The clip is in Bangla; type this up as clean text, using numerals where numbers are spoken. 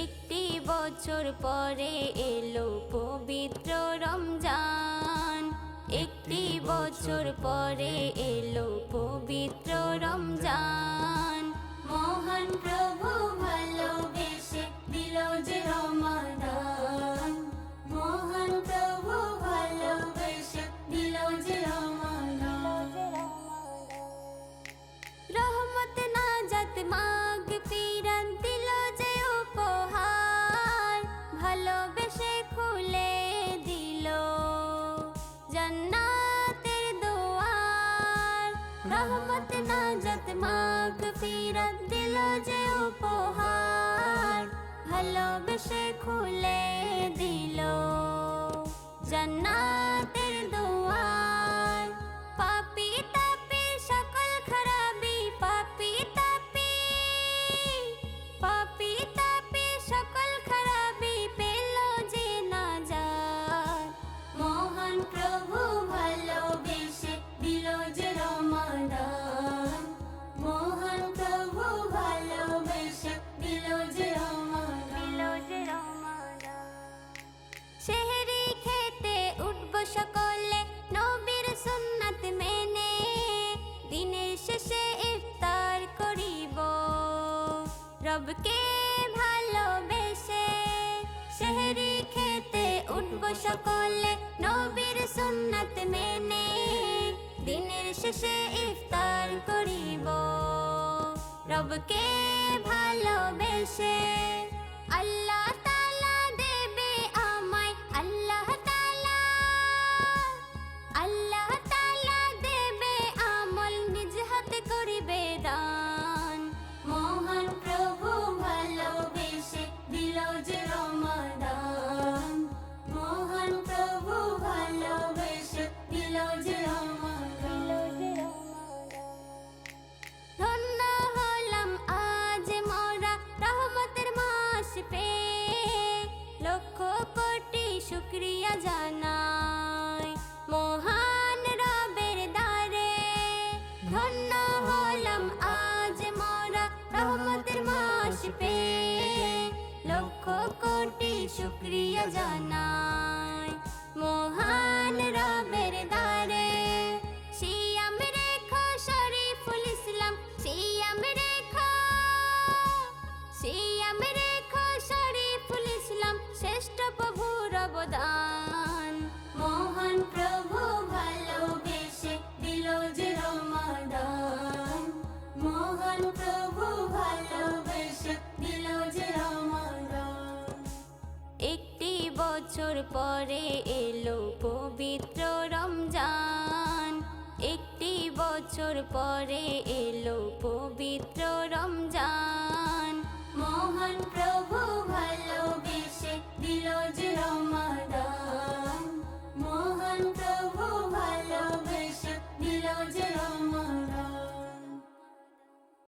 একটি বছর পরে এলো পবিত্র রমজান। একটি বছর পরে এলো পবিত্র রমজান। মহান প্রভু ভালোবেসে দিল যে রমাদান। মহান প্রভু ভালোবেসে দিল যে রমাদান। রহমত নাজাত মাগফিরাত দিল যে উপহার। ভালোবেসে খুলে দিল জান্নাতের দুয়ার। রহমত নাজাত মাগফিরাত দিল যে উপহার। ভালোবেসে খুলে দিল জান্নাতের দুয়ার। পাপী তাপী সকল খারাপি, পাপী তাপী, পাপী তাপী সকল খারাপি পেল যে নাজাত। মহান প্রভু ভালোবেসে দিল যে রমাদান। মহান প্রভু ভালোবেসে দিল যে রমাদান। সেহরি খেতে উঠব সকলে নবীর সুন্নাত মেনে। দিনের শেষে ইফতার করিব রবকে ভালোবেসে। সেহরি খেতে উঠব সকলে নবীর সুন্নাত মেনে। দিনের শেষে ইফতার করিব রবকে ভালোবেসে। আল্লাহ তাআলা দেবে আমায়, আল্লাহ তাআলা, আল্লাহ তাআলা দেবে আমল নিজ হাতে করিবে দান। মহান প্রভু ভালোবেসে দিল যে রমাদান। মহান প্রভু ভালোবেসে দিল যে রমাদান। ধন্য হলাম আজ মোরা রহমতের মাস পেয়ে। লক্ষ কোটি শুকরিয়া জানাই মহান রবের দ্বারে। ধন্য হলাম আজ মোরা রহমতের মাস পেয়ে। লক্ষ কোটি শুকরিয়া জানাই মহান রবের দ্বারে। সিয়াম রেখো শরীফুল ইসলাম, সিয়াম রেখো, সিয়াম রেখো শরীফুল ইসলাম শ্রেষ্ঠ প্রভুর অবদান। মহান প্রভু ভালোবেসে দিল যে রমাদান। মহান প্রভু ভালোবেসে দিল যে রমাদান। একটি বছর পরে এলো পবিত্র রমজান। একটি বছর পরে এলো পবিত্র রমজান। মহান প্রভু